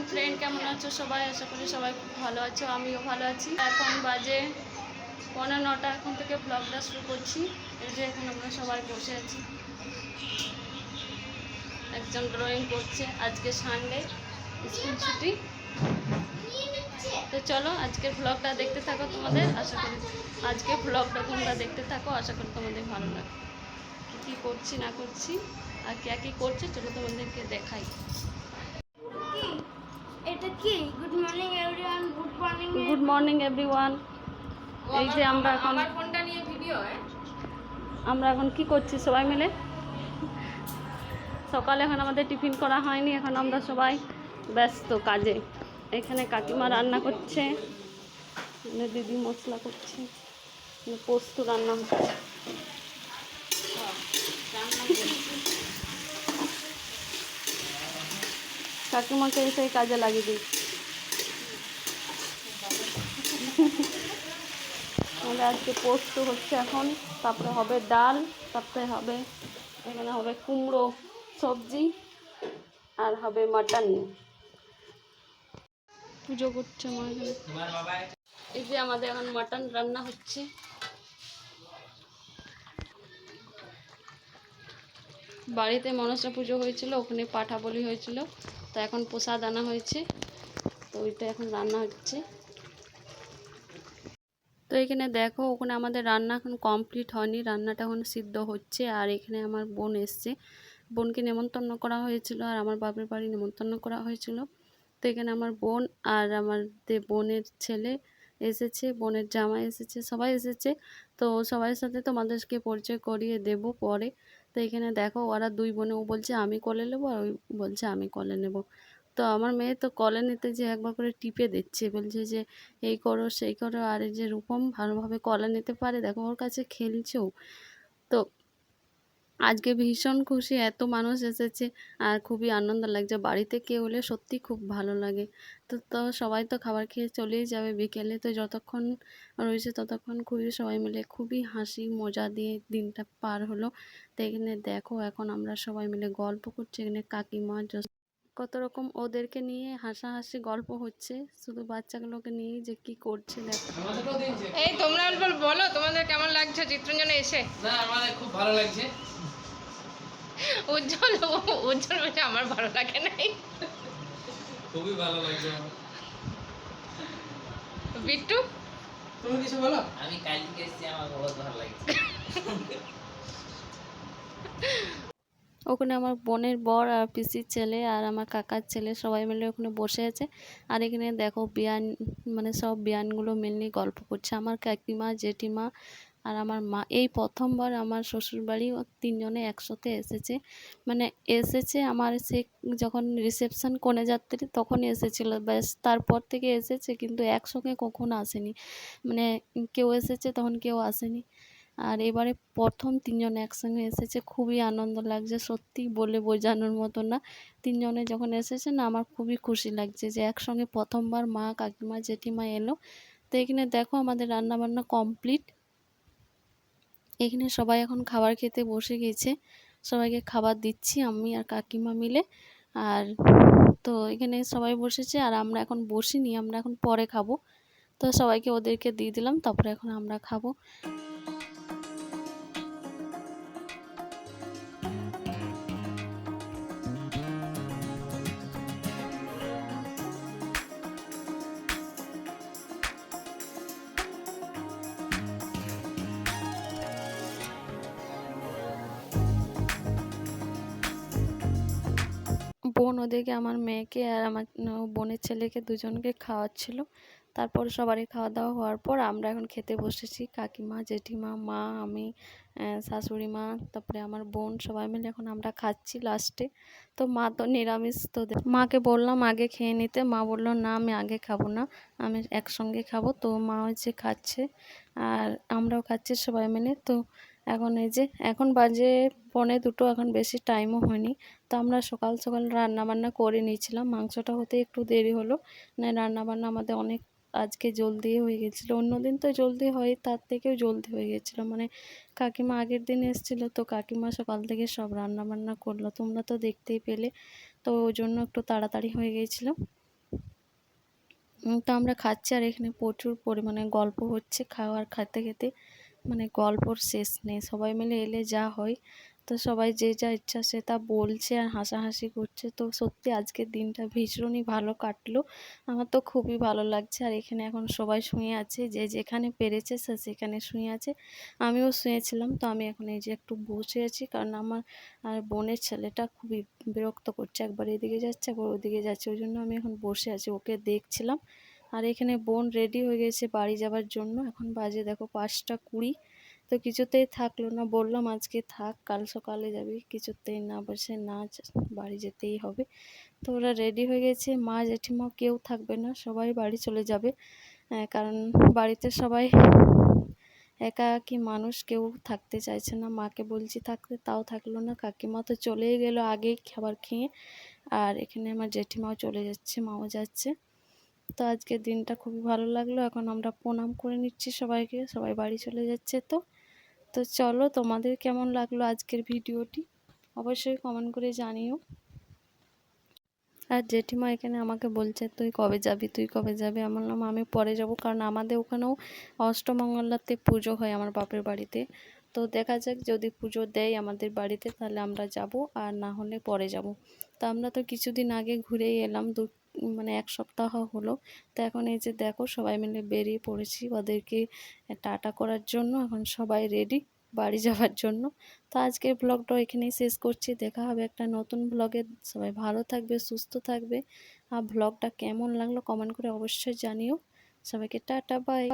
Friend, কেমন আছো সবাই? আশা করি সবাই খুব ভালো আছো, আমিও ভালো আছি। এখন বাজে 9:15, এখন থেকে ব্লগটা শুরু করছি। এই যে এখন আমরা সবাই বসে আছি, একজন ড্রয়িং করছে। আজকে সানডে, স্কুল ছুটি। তো চলো আজকের ব্লগটা দেখতে থাকো, তোমাদের আশা করি আজকে ব্লগটা তোমরা দেখতে থাকো, আশা করি তোমাদের ভালো লাগে। কী করছি না করছি আর কে কী করছে চলো তোমাদেরকে দেখাই। এটা কি? Good morning everyone. Good morning everyone. এই যে আমরা এখন ফোনটা নিয়ে ভিডিও আমরা এখন কি করছি সবাই মিলে। সকালে এখন আমাদের টিফিন করা হয়নি, এখন আমরা সবাই ব্যস্ত কাজে। এখানে কাকিমা রান্না করছে, দিদি মশলা করছে, পোস্ত রান্না হচ্ছে। কাকিমাকে এসে কাজে লাগিয়ে দিই। তাহলে আজকে পোস্ত হচ্ছে এখন, তারপরে হবে ডাল, তারপরে হবে এখানে হবে কুমড়ো সবজি, আর হবে মাটন। পুজো করছে মা এখানে। এই যে আমাদের এখন মাটন রান্না হচ্ছে। বাড়িতে মনসা পুজো হয়েছিল, ওখানে পাঠা বলি হয়েছিল, তো এখন প্রসাদ আনা হয়েছে, তো ওইটা এখন রান্না হচ্ছে। তো এখানে দেখো, ওখানে আমাদের রান্না এখন কমপ্লিট হয়নি, রান্নাটা এখন সিদ্ধ হচ্ছে। আর এখানে আমার বোন এসছে, বোনকে নেমন্তন্ন করা হয়েছিল, আর আমার বাপের বাড়ি নেমন্তন্ন করা হয়েছিল। তো এখানে আমার বোন আর আমার বোনের ছেলে এসেছে, বোনের জামাই এসেছে, সবাই এসেছে। তো সবার সাথে তোমাদেরকে পরিচয় করিয়ে দেব পরে। তো এখানে দেখো, ওরা দুই বোনে, ও বলছে আমি কোলে নেবো, আর ওই বলছে আমি কোলে নেব। তো আমার মেয়ে তো কোলে নিতে যে একবার করে টিপে দিচ্ছে, বলছে যে এই করো সেই করো। আর এই যে রূপম ভালোভাবে কোলে নিতে পারে, দেখো ওর কাছে খেলছেও। তো আজকে ভীষণ খুশি, এত মানুষ এসেছে আর খুবই আনন্দ লাগছে। বাড়িতে কেউ হলে সত্যি খুব ভালো লাগে। তো সবাই তো খাবার খেয়ে চলেই যাবে বিকেলে, তো যতক্ষণ রয়েছে ততক্ষণ খুবই সবাই মিলে খুবই হাসি মজা দিয়ে দিনটা পার হলো। তো এখানে দেখো, এখন আমরা সবাই মিলে গল্প করছি। এখানে কাকিমা কত রকম ওদেরকে নিয়ে হাসাহাসি গল্প হচ্ছে, শুধু বাচ্চাগুলোকে নিয়ে যে কি করছে দেখো। এই তোমরা বলো তোমাদের কেমন লাগছে চিত্রঞ্জনে এসে? না, আমাদের খুব ভালো লাগছে। উজ্জ্বল উজ্জ্বল বলছে আমার ভালো লাগে নাই। খুবই ভালো লাগছে আমার। বিট্টু তুমি কিছু বলো? আমি কালকে এসেছি, আমার বহুত ভালো লাগছে। ওখানে আমার বোনের বর আর পিসির ছেলে আর আমার কাকার ছেলে সবাই মিলে ওখানে বসে আছে। আর এখানে দেখো বিয়ান, মানে সব বিয়ানগুলো মিলে গল্প করছে। আমার কাকিমা, জেঠিমা আর আমার মা এই প্রথমবার আমার শ্বশুরবাড়ি তিনজনে একসাথে এসেছে। মানে এসেছে আমার সে যখন রিসেপশন কনে যাত্রী তখন এসেছিলো, ব্যাস তারপর থেকে এসেছে, কিন্তু একসঙ্গে কখনো আসেনি। মানে কেউ এসেছে তখন কেউ আসেনি। আর এবারে প্রথম তিনজন একসঙ্গে এসেছে, খুবই আনন্দ লাগছে, সত্যি বলে বোঝানোর মতো না। তিনজনে যখন এসেছে না, আমার খুবই খুশি লাগছে যে একসঙ্গে প্রথমবার মা, কাকিমা, জেঠিমা এলো। তো এখানে দেখো আমাদের রান্নাবান্না কমপ্লিট। এখানে সবাই এখন খাবার খেতে বসে গেছে, সবাইকে খাবার দিচ্ছি আমি আর কাকিমা মিলে। আর তো এখানে সবাই বসেছে, আর আমরা এখন বসিনি, আমরা এখন পরে খাবো। তো সবাইকে ওদেরকে দিয়ে দিলাম, তারপরে এখন আমরা খাবো। বোন ওদেরকে, আমার মেয়েকে আর আমার বোনের ছেলেকে দুজনকে খাওয়াচ্ছিল। তারপর সবারই খাওয়া দাওয়া হওয়ার পর আমরা এখন খেতে বসেছি, কাকিমা, জেঠিমা, মা, আমি, শাশুড়ি মা, তারপরে আমার বোন, সবাই মিলে এখন আমরা খাচ্ছি লাস্টে। তো মা তো নিরামিষ, তো মাকে বললাম আগে খেয়ে নিতে, মা বললো না আমি আগে খাবো না, আমি একসঙ্গে খাবো। তো মা হচ্ছে খাচ্ছে আর আমরাও খাচ্ছি সবাই মিলে। তো এখন এই যে এখন বাজে 1:45, এখন বেশি টাইমও হয়নি। তো আমরা সকাল সকাল রান্না বান্না করে নিয়েছিলাম, মাংসটা হতে একটু দেরি হলো, না রান্না বান্না আমাদের অনেক আজকে জলদি হয়ে গেছিলো। অন্যদিন তো জলদি হয়, তার থেকেও জলদি হয়ে গেছিলো। মানে কাকিমা আগের দিন এসেছিলো, তো কাকিমা সকাল থেকে সব রান্না বান্না করলো, তোমরা তো দেখতেই পেলে। তো ওই জন্য একটু তাড়াতাড়ি হয়ে গিয়েছিলো। তো আমরা খাচ্ছি আর এখানে প্রচুর পরিমাণে গল্প হচ্ছে, খাওয়ার খেতে খেতে মানে গল্পর শেষ নেই। সবাই মিলে এলে যা হয়, তো সবাই যে যা ইচ্ছা সে তা বলছে আর হাসাহাসি করছে। তো সত্যি আজকের দিনটা ভীষণই ভালো কাটলো। আমার তো খুবই ভালো লাগছে। আর এখানে এখন সবাই শুয়ে আছে, যে যেখানে পেরেছে সে সেখানে শুয়ে আছে। আমিও শুয়েছিলাম। তো আমি এখন এই যে একটু বসে আছি, কারণ আমার বোনের ছেলেটা খুবই বিরক্ত করছে, একবার এদিকে যাচ্ছে একবার ওদিকে যাচ্ছে, ওই জন্য আমি এখন বসে আছি, ওকে দেখছিলাম। আর এখানে বোন রেডি হয়ে গেছে বাড়ি যাবার জন্য। এখন বাজে দেখো 5টা 20। তো কিছুতেই থাকলো না, বললাম আজকে থাক, কাল সকালে যাবি। কিছুতেই না, বসে না, বাড়ি যেতেই হবে। তো ওরা রেডি হয়ে গেছে, মা জেঠিমা কেউ থাকবে না, সবাই বাড়ি চলে যাবে। কারণ বাড়িতে সবাই একাকী মানুষ, কেউ থাকতে চাইছে না। মাকে বলছি থাকতে, তাও থাকলো না। কাকিমা তো চলেই গেল আগেই খাবার খেয়ে। আর এখানে আমার জেঠিমাও চলে যাচ্ছে, মাও যাচ্ছে। তো আজকের দিনটা খুবই ভালো লাগলো। এখন আমরা প্রণাম করে নিচ্ছি সবাইকে, সবাই বাড়ি চলে যাচ্ছে। তো চলো, তোমাদের কেমন লাগলো আজকের ভিডিওটি অবশ্যই কমেন্ট করে জানিও। আর জেঠিমা এখানে আমাকে বলছে তুই কবে যাবি, তুই কবে যাবি। আমি বললাম আমি পরে যাব, কারণ আমাদের ওখানেও অষ্টমঙ্গলাতে পুজো হয় আমার বাপের বাড়িতে। তো দেখা যাক, যদি পুজো দেয় আমাদের বাড়িতে তাহলে আমরা যাব, আর না হলে পরে যাব। তো আমরা তো কিছুদিন আগে ঘুরেই এলাম, মানে 1 সপ্তাহ হলো। তো এখন এই যে দেখো সবাই মিলে বেরিয়ে পড়েছি ওদেরকে টাটা করার জন্য। এখন সবাই রেডি বাড়ি যাওয়ার জন্য। তো আজকের ব্লগটা এখানেই শেষ করছি, দেখা হবে একটা নতুন ব্লগে। সবাই ভালো থাকবে, সুস্থ থাকবে। আর ব্লগটা কেমন লাগলো কমেন্ট করে অবশ্যই জানিও। সবাইকে টাটা, বাই।